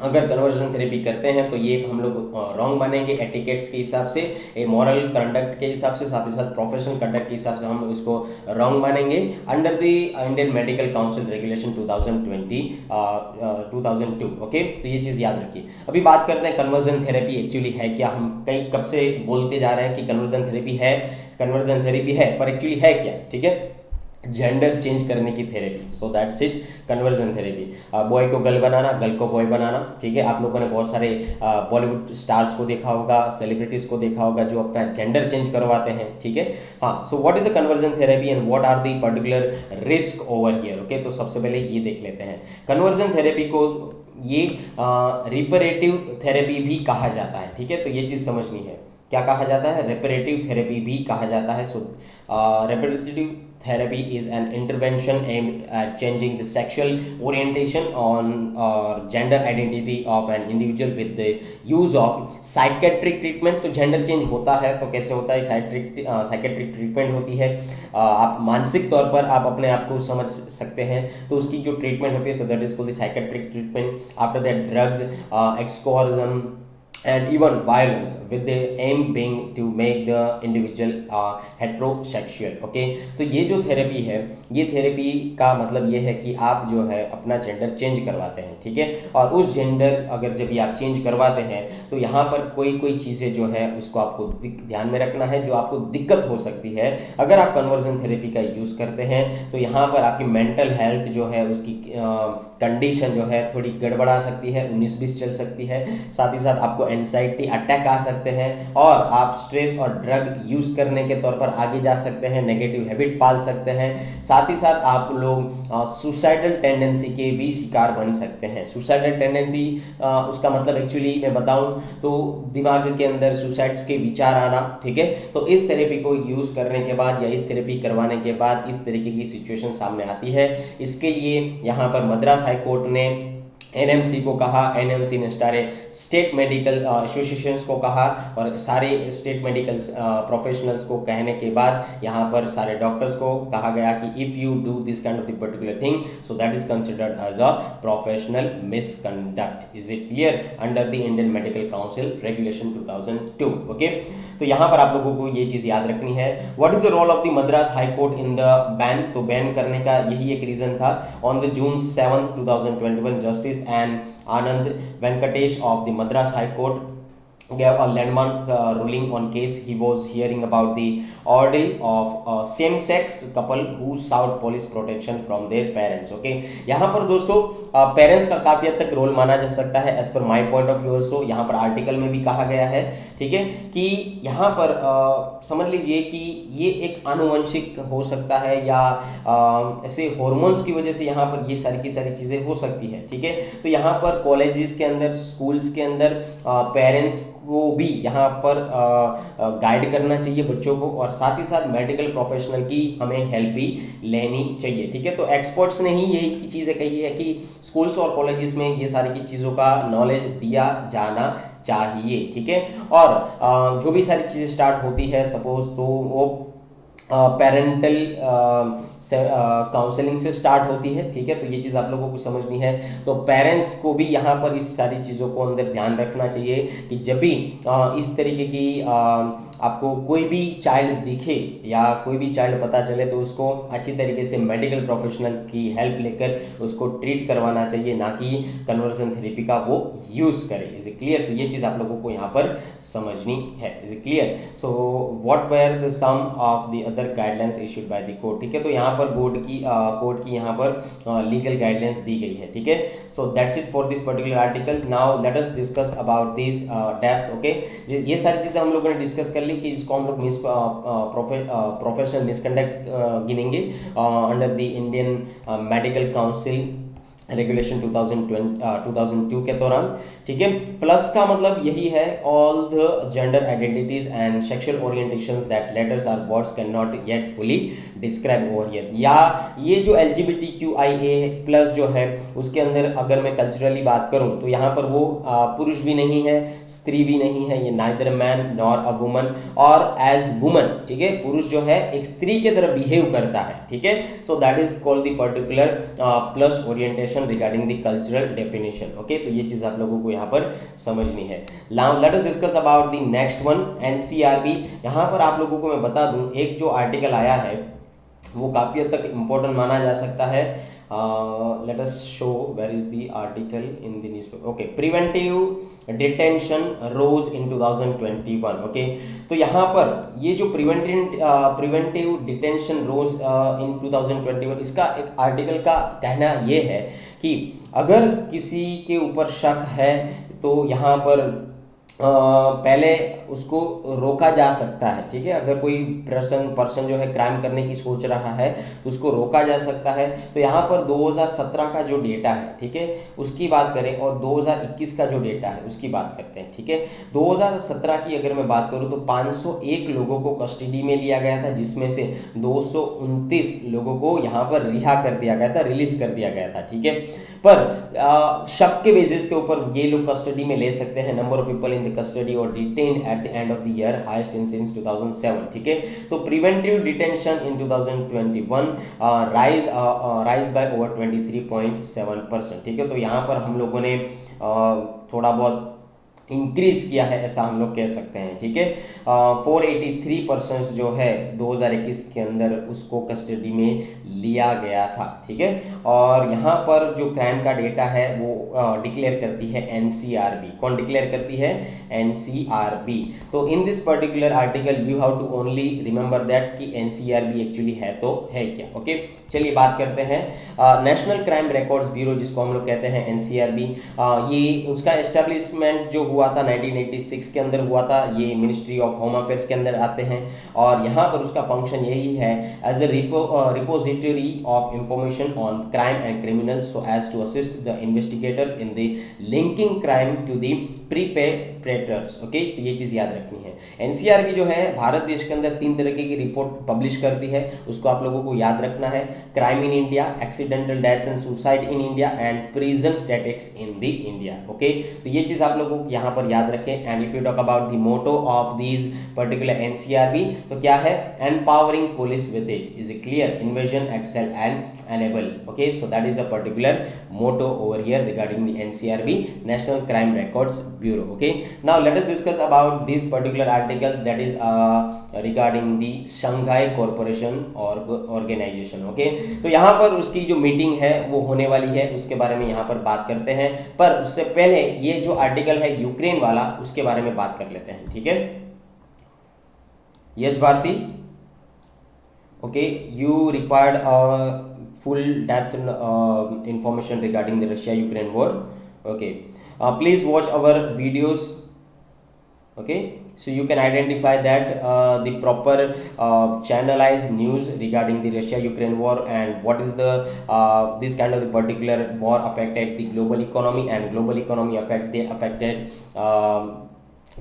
अगर कन्वर्जन थेरेपी करते हैं तो ये हम लोग रॉन्ग मानेंगे एटिकेट्स के हिसाब से, ए मॉरल कंडक्ट के हिसाब से, साथ ही साथ प्रोफेशनल कंडक्ट के हिसाब से हम इसको रॉन्ग मानेंगे under the Indian medical council regulation 2002। Okay, तो ये चीज़ याद रखिए। अभी बात करते हैं कन्वर्जन थेरेपी एक्चुअली है क्या। हम कब से बोलते जा रहे हैं कि कन्वर्जन थेरेपी है, पर एक्चुअली है क्या। ठीक है, जेंडर चेंज करने की therapy, so that's it conversion therapy. Boy को गर्ल बनाना, गर्ल को बॉय बनाना। ठीक है, आप लोगों ने बहुत सारे बॉलीवुड स्टार्स को देखा होगा, सेलिब्रिटीज को देखा होगा जो अपना जेंडर चेंज करवाते हैं। ठीक है, हाँ, so what is a conversion therapy and what are the particular risk over here. Okay, तो सबसे पहले ये देख लेते हैं। कन्वर्जन थेरेपी को ये रिपरेटिव थेरेपी भी कहा जाता है। ठीक है, तो ये चीज़ समझनी है, क्या कहा जाता है, रिपरेटिव थेरेपी भी कहा जाता है। सो रिपरेटिव therapy is an intervention aimed at changing the sexual orientation on or gender identity of an individual with the use of psychiatric treatment। तो gender change होता है तो कैसे होता है, psychiatric treatment होती है। आप मानसिक तौर पर आप अपने आप को समझ सकते हैं तो उसकी जो ट्रीटमेंट होती है, सो that is called the psychiatric treatment। After that drugs, exorcism and even violence with the aim being to make the individual heterosexual। okay, तो ये जो थेरेपी है, ये थेरेपी का मतलब ये है कि आप जो है अपना जेंडर चेंज करवाते हैं। ठीक है, और उस जेंडर अगर जब भी आप चेंज करवाते हैं तो यहाँ पर कोई चीज़ें जो है उसको आपको ध्यान में रखना है, जो आपको दिक्कत हो सकती है अगर आप कन्वर्जन थेरेपी का यूज़ करते हैं। तो यहाँ पर आपकी मेंटल हेल्थ जो है उसकी कंडीशन जो है थोड़ी गड़बड़ा सकती है, 19-20 चल सकती है। साथ ही साथ आपको एंजाइटी अटैक आ सकते हैं और आप स्ट्रेस और ड्रग यूज़ करने के तौर पर आगे जा सकते हैं, नेगेटिव हैबिट पाल सकते हैं। साथ ही साथ आप लोग सुसाइडल टेंडेंसी के भी शिकार बन सकते हैं। सुसाइडल टेंडेंसी उसका मतलब एक्चुअली मैं बताऊं तो दिमाग के अंदर सुसाइड्स के विचार आना। ठीक है, तो इस थेरेपी को यूज़ करने के बाद या इस थेरेपी करवाने के बाद इस तरीके की सिचुएशन सामने आती है। इसके लिए यहाँ पर मद्रास हाईकोर्ट ने एनएमसी को कहा, एनएमसी ने सारे स्टेट मेडिकल एसोसिएशंस को कहा और सारे स्टेट मेडिकल प्रोफेशनल्स को कहने के बाद यहाँ पर सारे डॉक्टर्स को कहा गया कि if you do this kind of the particular thing so that is considered as a professional misconduct. Is it clear under the Indian medical council regulation 2002। Okay, तो यहाँ पर आप लोगों को ये चीज़ याद रखनी है। What is the role of the Madras high court in the ban, तो बैन करने का यही एक रीजन था। On the June 7, 2021 justice and Anand Venkatesh of the Madras High Court gave a landmark ruling on case he was hearing about the ordeal of a same-sex couple who sought police protection from their parents। okay, यहाँ पर दोस्तों parents का काफ़ी हद तक role माना जा सकता है as per my point of view. Also यहाँ पर आर्टिकल में भी कहा गया है, ठीक है, कि यहाँ पर समझ लीजिए कि ये एक आनुवंशिक हो सकता है या ऐसे हॉर्मोन्स की वजह से यहाँ पर ये सारी की सारी चीज़ें हो सकती है। ठीक है, तो यहाँ पर कॉलेजेस के अंदर, स्कूल्स के अंदर पेरेंट्स को भी यहाँ पर गाइड करना चाहिए बच्चों को, और साथ ही साथ मेडिकल प्रोफेशनल की हमें हेल्प भी लेनी चाहिए। ठीक है, तो एक्सपर्ट्स ने ही यही चीज़ें कही है कि स्कूल्स और कॉलेजेस में ये सारी की चीज़ों का नॉलेज दिया जाना चाहिए। ठीक है, और जो भी सारी चीज़ें स्टार्ट होती है सपोज तो वो पेरेंटल काउंसलिंग से स्टार्ट होती है। ठीक है, तो ये चीज़ आप लोगों को समझनी है। तो पेरेंट्स को भी यहाँ पर इस सारी चीज़ों को अंदर ध्यान रखना चाहिए कि जब भी इस तरीके की आपको कोई भी चाइल्ड दिखे या कोई भी चाइल्ड पता चले तो उसको अच्छी तरीके से मेडिकल प्रोफेशनल्स की हेल्प लेकर उसको ट्रीट करवाना चाहिए, ना कि कन्वर्जन थेरेपी का वो यूज़ करे। Is it clear? तो ये चीज़ आप लोगों को यहाँ पर समझनी है। Is it clear? So what were the some of the other guidelines issued by the court. ठीक है, तो यहाँ पर कोर्ट की यहाँ पर लीगल गाइडलाइंस दी गई है। ठीक है, so that's it for this particular article. Now let us discuss about this depth. Okay, ये सारी चीज़ें हम लोगों ने डिस्कस कर ली कि इसको हम लोग प्रोफेशनल मिसकंडक्ट गिनेंगे under the Indian medical council regulation 2002 के दौरान। ठीक है, प्लस का मतलब यही है, all the gender identities and sexual orientations that letters are words can not yet fully describe over here. या ये जो LGBTQIA प्लस जो है उसके अंदर अगर मैं कल्चरली बात करूं तो यहाँ पर वो पुरुष भी नहीं है, स्त्री भी नहीं है, ये neither man nor a woman और एज वुमन। ठीक है, पुरुष जो है एक स्त्री की तरह बिहेव करता है। ठीक है, सो that is called the particular plus orientation regarding the cultural definition. Okay, तो ये चीज आप लोगों को यहाँ पर समझनी है। Now let us discuss about the next one, NCRB। यहाँ पर आप लोगों को मैं बता दूं, एक जो आर्टिकल आया है वो काफी हद तक इंपॉर्टेंट माना जा सकता है। let us show where is the article in the newspaper. Okay, preventive detention rose in 2021. okay, तो यहाँ पर ये जो प्रिवेंटिव डिटेंशन रोज इन 2021, इसका एक आर्टिकल का कहना ये है कि अगर किसी के ऊपर शक है तो यहाँ पर पहले उसको रोका जा सकता है। ठीक है, अगर कोई पर्सन जो है क्राइम करने की सोच रहा है तो उसको रोका जा सकता है। तो यहाँ पर 2017 का जो डेटा है, ठीक है, उसकी बात करें और 2021 का जो डेटा है उसकी बात करते हैं। ठीक है, 2017 की अगर मैं बात करूँ तो 501 लोगों को कस्टडी में लिया गया था, जिसमें से 229 लोगों को यहाँ पर रिहा कर दिया गया था, रिलीज कर दिया गया था। ठीक है, पर शक के बेसिस के ऊपर ये लोग कस्टडी में ले सकते हैं। Number of people in the custody और detained at the end of the year highest in since 2007। ठीक है, तो preventive detention in 2021 rise by over 23.7%। ठीक है, तो यहाँ पर हम लोगों ने थोड़ा बहुत इंक्रीज किया है, ऐसा हम लोग कह सकते हैं। ठीक है, 483% जो है 2021 के अंदर उसको कस्टडी में लिया गया था। ठीक है, और यहाँ पर जो क्राइम का डेटा है वो डिक्लेयर करती है NCRB। कौन डिक्लेयर करती है? NCRB। तो in this particular article you have to only remember that कि NCRB एक्चुअली है तो है क्या। ओके, चलिए बात करते हैं नेशनल क्राइम रिकॉर्ड्स ब्यूरो, जिसको हम लोग कहते हैं NCRB। ये उसका एस्टेब्लिशमेंट जो हुआ था 1986 के अंदर हुआ था। ये मिनिस्ट्री ऑफ होम अफेयर्स के अंदर आते हैं और यहाँ पर उसका फंक्शन यही है, as a repository of information on crime and criminals so as to assist the investigators in the linking crime to the perpetrators. Okay, तो ये चीज याद रखनी है। NCRB जो है भारत देश के अंदर 3 तरीके की रिपोर्ट पब्लिश करती है, उसको आप लोगों को याद रखना है। Crime in India, accidental deaths and suicide in India and prison statics in the India. Okay, तो ये चीज आप लोगों को यहाँ पर याद रखें। And if you talk about the motto of these particular NCRB, तो क्या है? Empowering police with it is clear, invasion, excel and enable. Okay, so that is a particular motto over here regarding the NCRB, national crime records bureau. Okay, now let us discuss about this particular article that is regarding the Shanghai corporation organisation. Okay, तो यहाँ पर उसकी जो meeting है वो होने वाली है, उसके बारे में यहाँ पर बात करते हैं। पर उससे पहले ये जो आर्टिकल है यूक्रेन वाला, उसके बारे में बात कर लेते हैं। ठीक है, yes Bharti. Okay, you required full depth information regarding the Russia-Ukraine war. Okay, please watch our videos. Okay, so you can identify that the proper channelized news regarding the Russia-Ukraine war and what is the this kind of the particular war affected the global economy and global economy affected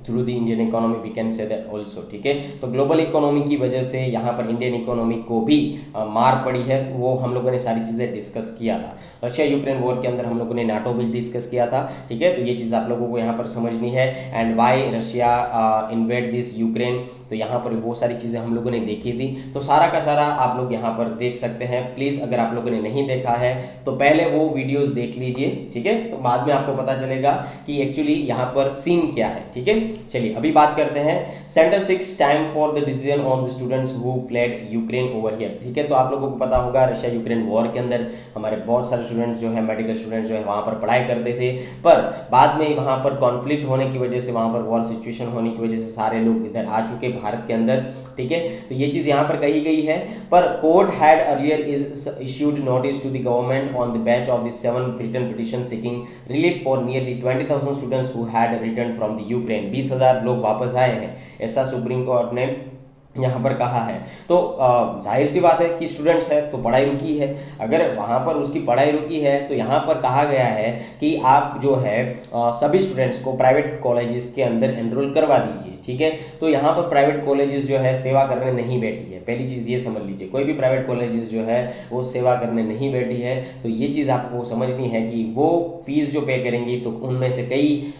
through the Indian economy, we can say that also. ठीक है, तो global economy की वजह से यहाँ पर Indian economy को भी मार पड़ी है, वो हम लोगों ने सारी चीज़ें डिस्कस किया था। रशिया यूक्रेन वॉर के अंदर हम लोगों ने नाटो भी डिस्कस किया था। ठीक है, तो ये चीज़ आप लोगों को यहाँ पर समझनी है। And Y Russia invade this Ukraine, तो यहाँ पर वो सारी चीज़ें हम लोगों ने देखी थी, तो सारा का सारा आप लोग यहाँ पर देख सकते हैं। प्लीज़ अगर आप लोगों ने नहीं देखा है तो पहले वो वीडियोस देख लीजिए, ठीक है, तो बाद में आपको पता चलेगा कि एक्चुअली यहाँ पर सीन क्या है, ठीक है। चलिए अभी बात करते हैं centre 6 time for the decision on the students who fled Ukraine over here, ठीक है। तो आप लोगों को पता होगा रशिया यूक्रेन वॉर के अंदर हमारे बहुत सारे स्टूडेंट्स जो है, मेडिकल स्टूडेंट्स जो है वहाँ पर पढ़ाई करते थे, पर बाद में वहाँ पर कॉन्फ्लिक्ट होने की वजह से, वहाँ पर वॉर सिचुएशन होने की वजह से सारे लोग इधर आ चुके भारत के अंदर, ठीक है। तो ये चीज़ यहाँ पर कही गई है, पर court had earlier is issued notice to the government on the batch of the 7 written petition seeking relief for nearly 20,000 students who had return from the Ukraine. 20,000 लोग वापस आए हैं, ऐसा सुप्रीम कोर्ट ने यहाँ पर कहा है। तो जाहिर सी बात है कि स्टूडेंट्स है तो पढ़ाई रुकी है, अगर वहाँ पर उसकी पढ़ाई रुकी है तो यहाँ पर कहा गया है कि आप जो है सभी स्टूडेंट्स को प्राइवेट कॉलेजेस के अंदर एनरोल करवा दीजिए, ठीक है। तो यहाँ पर प्राइवेट कॉलेजेस जो है सेवा करने नहीं बैठी है, पहली चीज़ ये समझ लीजिए, कोई भी प्राइवेट कॉलेजेस जो है वो सेवा करने नहीं बैठी है। तो ये चीज़ आपको समझनी है कि वो फीस जो पे करेंगी तो उनमें से कई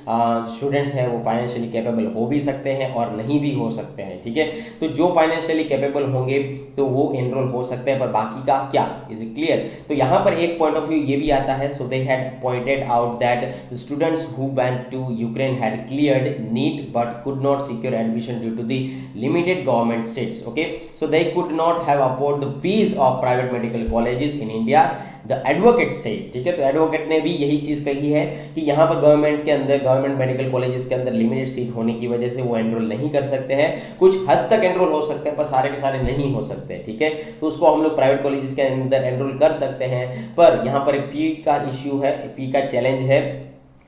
स्टूडेंट्स हैं वो फाइनेंशियली कैपेबल हो भी सकते हैं और नहीं भी हो सकते हैं, ठीक है। तो जो फाइनेंशियली कैपेबल होंगे तो वो एनरोल हो सकते हैं, पर बाकी का क्या, इज इट क्लियर। तो यहाँ पर एक पॉइंट ऑफ व्यू ये भी आता है, so they had pointed out that students who went to Ukraine had cleared NEET but could not secure admission due to the limited government seats, okay. So they could not have afford the fees of private medical colleges in India, the advocate say, ठीक है। तो advocate ने भी यही चीज़ कही है कि यहाँ पर गवर्नमेंट के अंदर, गवर्नमेंट मेडिकल कॉलेजेस के अंदर लिमिटेड सीट होने की वजह से वो एनरोल नहीं कर सकते हैं। कुछ हद तक एनरोल हो सकते हैं पर सारे के सारे नहीं हो सकते, ठीक है। तो उसको हम लोग प्राइवेट कॉलेजेस के अंदर एनरोल कर सकते हैं, पर यहाँ पर एक फी का इश्यू है, फी का चैलेंज है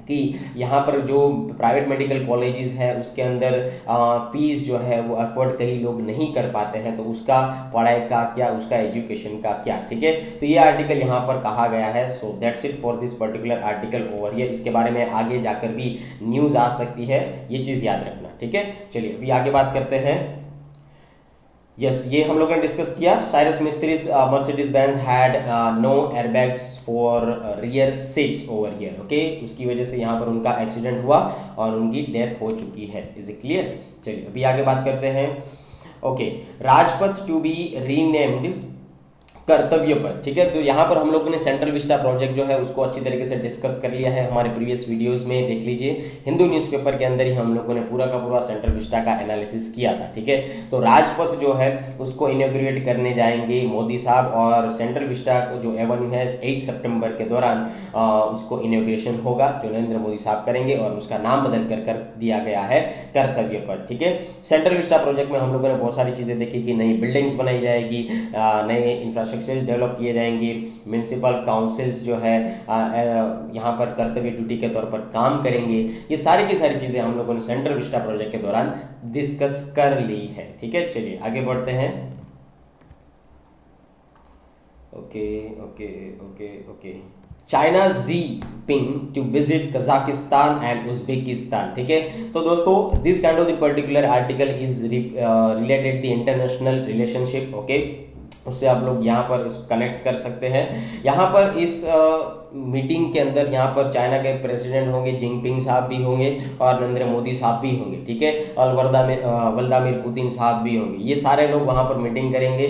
कि यहाँ पर जो प्राइवेट मेडिकल कॉलेजेस है उसके अंदर फीस जो है वो अफोर्ड कई लोग नहीं कर पाते हैं, तो उसका पढ़ाई का क्या, उसका एजुकेशन का क्या, ठीक है। तो ये आर्टिकल यहाँ पर कहा गया है। So that's it for this particular article over here. इसके बारे में आगे जाकर भी न्यूज़ आ सकती है, ये चीज़ याद रखना, ठीक है। चलिए अभी आगे बात करते हैं। यस, ये हम लोगों ने डिस्कस किया। Cyrus Mistry's Mercedes Benz had no airbags for rear seats over here, okay. उसकी वजह से यहाँ पर उनका एक्सीडेंट हुआ और उनकी डेथ हो चुकी है, इज इट क्लियर। चलिए अभी आगे बात करते हैं। Okay, Rajpath to be renamed Kartavya Path, ठीक है। तो यहाँ पर हम लोगों ने सेंट्रल विस्टा प्रोजेक्ट जो है उसको अच्छी तरीके से डिस्कस कर लिया है, हमारे प्रीवियस वीडियोस में देख लीजिए। हिंदू न्यूज़पेपर के अंदर ही हम लोगों ने पूरा का पूरा सेंट्रल विस्टा का एनालिसिस किया था, ठीक है। तो राजपथ जो है उसको इनॉग्रेट करने जाएंगे मोदी साहब, और सेंट्रल विस्टा जो एवेन्यू है 8 सितंबर के दौरान उसको इनॉग्रेशन होगा, जो नरेंद्र मोदी साहब करेंगे, और उसका नाम बदल कर दिया गया है कर्तव्य पर, ठीक है। सेंट्रल विस्टा प्रोजेक्ट में हम लोगों ने बहुत सारी चीज़ें देखी कि नई बिल्डिंग्स बनाई जाएगी, नए इंफ्रास्ट्रक्चर डेवलप किए जाएंगे, म्यूनिसिपल काउंसिल्स जो है यहाँ पर कर्तव्य ड्यूटी के तौर पर काम करेंगे। ये सारी की सारी चीज़ें हम लोगों ने सेंट्रल विस्टा प्रोजेक्ट के दौरान डिस्कस कर ली है, ठीक है। चलिए आगे बढ़ते हैं। Okay okay okay okay, China Jinping to visit Kazakhstan and Uzbekistan, ठीक है। तो दोस्तों this kind of the particular article is related the international relationship, okay. उससे आप लोग यहाँ पर कनेक्ट कर सकते हैं। यहाँ पर इस मीटिंग के अंदर यहाँ पर चाइना के प्रेसिडेंट होंगे, जिनपिंग साहब भी होंगे और नरेंद्र मोदी साहब भी होंगे, ठीक है, और व्लादिमीर पुतिन साहब भी होंगे। ये सारे लोग वहाँ पर मीटिंग करेंगे।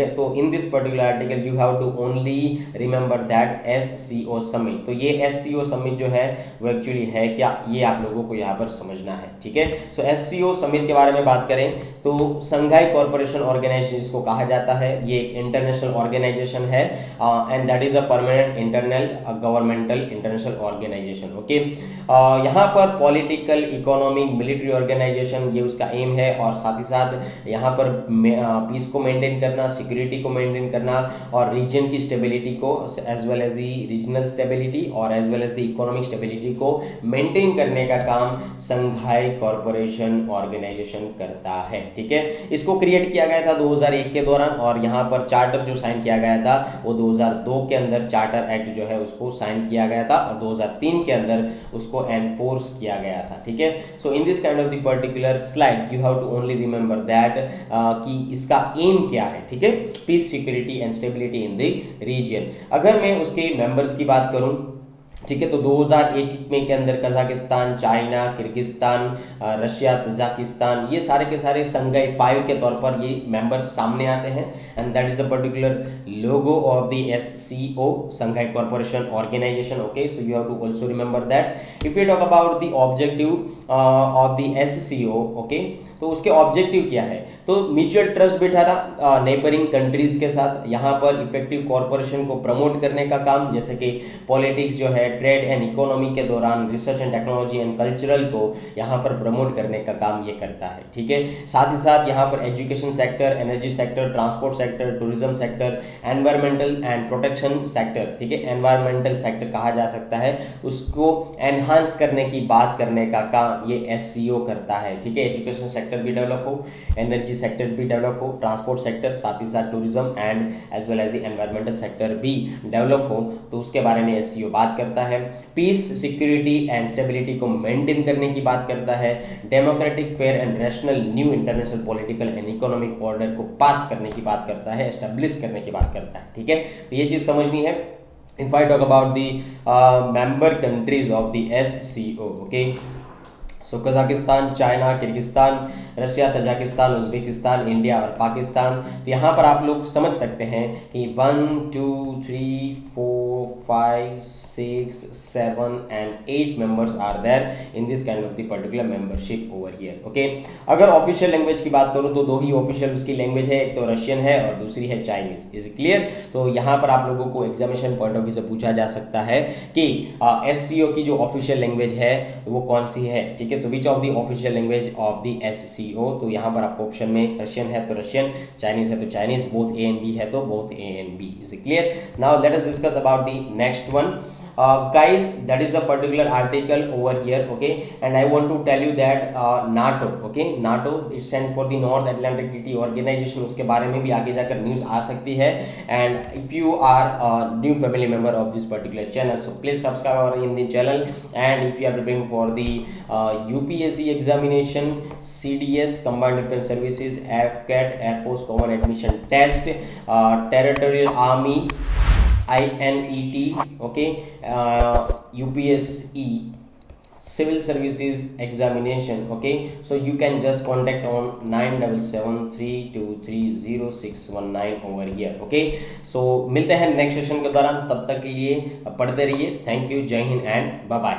तो in this particular article you have to only remember that SCO summit. तो ये SCO समिट जो है वो एक्चुअली है क्या, ये आप लोगों को यहाँ पर समझना है, ठीक है। सो SCO समिट के बारे में बात करें तो संघाई कॉरपोरेशन ऑर्गेनाइजेशन इसको कहा जाता है। ये इंटरनेशनल ऑर्गेनाइजेशन है and that is a permanent international governmental international organisation, okay. यहाँ पर पॉलिटिकल, इकोनॉमिक, मिलिट्री ऑर्गेनाइजेशन ये उसका एम है, और साथ ही साथ यहाँ पर पीस को मेंटेन करना, सिक्योरिटी को मेंटेन करना, और रीजन की स्टेबिलिटी को as well as the regional stability और as well as the economic stability को मेंटेन करने का काम संघाई कॉरपोरेशन ऑर्गेनाइजेशन करता है, ठीक है। इसको क्रिएट किया गया था 2001 के दौरान, और यहाँ पर चार्टर जो साइन किया गया था वो 2002 के अंदर चार्टर एक्ट जो है उसको साइन किया गया था, और 2003 के अंदर उसको एनफोर्स किया गया था, ठीक है। So in this kind of the particular slide you have to only remember that कि इसका एम क्या है, ठीक है, peace, security and stability in the region. अगर मैं उसके मेंबर्स की बात करूं ठीक है। तो 2001 में के अंदर Kazakhstan, China, Kyrgyzstan, Russia, Tajikistan, ये सारे के सारे संघाई 5 के तौर पर ये मेंबर्स सामने आते हैं, and that is a particular logo of the SCO, Shanghai corporation organisation. Okay, so you have to also remember that. If you talk about the objective of the SCO, okay, तो उसके objective क्या है? तो mutual trust बिठाना neighbouring countries के साथ, यहाँ पर इफेक्टिव कॉर्पोरेशन को प्रमोट करने का काम, जैसे कि पॉलिटिक्स जो है, ट्रेड एंड इकोनॉमी के दौरान research and technology and cultural को यहाँ पर प्रमोट करने का काम ये करता है। ठीक है। साथ ही साथ यहाँ पर education sector, energy sector, transport sector, tourism sector, environmental and protection sector, ठीक है, एनवायरमेंटल सेक्टर कहा जा सकता है, उसको एनहांस करने की बात करने का काम ये SCO करता है। ठीक है। एजुकेशन सेक्टर भी डेवलप हो, एनर्जी सेक्टर भी डेवलप हो, ट्रांसपोर्ट सेक्टर, साथ ही साथ tourism and as well as the environmental sector भी डेवलप हो, तो उसके बारे में SCO बात करता है। पीस, सिक्योरिटी एंड स्टेबिलिटी को मेंटेन करने की बात करता है। Democratic, fair and rational new international political and economic order को पास करने की बात करता है, एस्टेब्लिश करने की बात करता है। ठीक है। तो ये चीज समझनी है। If I talk about the member countries of the SCO, okay, so Kazakhstan, China, Kyrgyzstan, Russia, Tajikistan, Uzbekistan, India और पाकिस्तान। तो यहाँ पर आप लोग समझ सकते हैं कि 1 2 3 4 5 6 7 and 8 members are there in this kind of the particular membership over here. Okay, अगर ऑफिशियल लैंग्वेज की बात करूँ तो दो ही ऑफिशियल उसकी लैंग्वेज है, एक तो रशियन है और दूसरी है चाइनीज। Is clear? तो यहाँ पर आप लोगों को एग्जामिनेशन पॉइंट ऑफ व्यू से पूछा जा सकता है कि SCO की जो ऑफिशियल लैंग्वेज है वो कौन सी है। ठीक है। So which of the official language of the SCO, तो यहाँ पर आपको ऑप्शन में रशियन है तो रशियन, चाइनीज है तो Chinese, both A and B है तो both A and B। Is clear? Now let us discuss about the next one. Guys, that is a particular article over here, okay, and I want to tell you that NATO, okay, NATO it stands for the North Atlantic Treaty Organization, उसके बारे में भी आगे जाकर news आ सकती है। and if you are a new family member of this particular channel, so please subscribe our in the channel, and if you are preparing for the UPSC examination, CDS Combined Defense Services, AFCAT, Air Force Common Admission Test, Territorial Army, INET, okay, UPSE Civil Services Examination, okay, so you can just contact on 9773230619 over here, okay। so मिलते हैं next session के दौरान, तब तक के लिए पढ़ते रहिए। थैंक यू, जय हिंद एंड बाय बाय।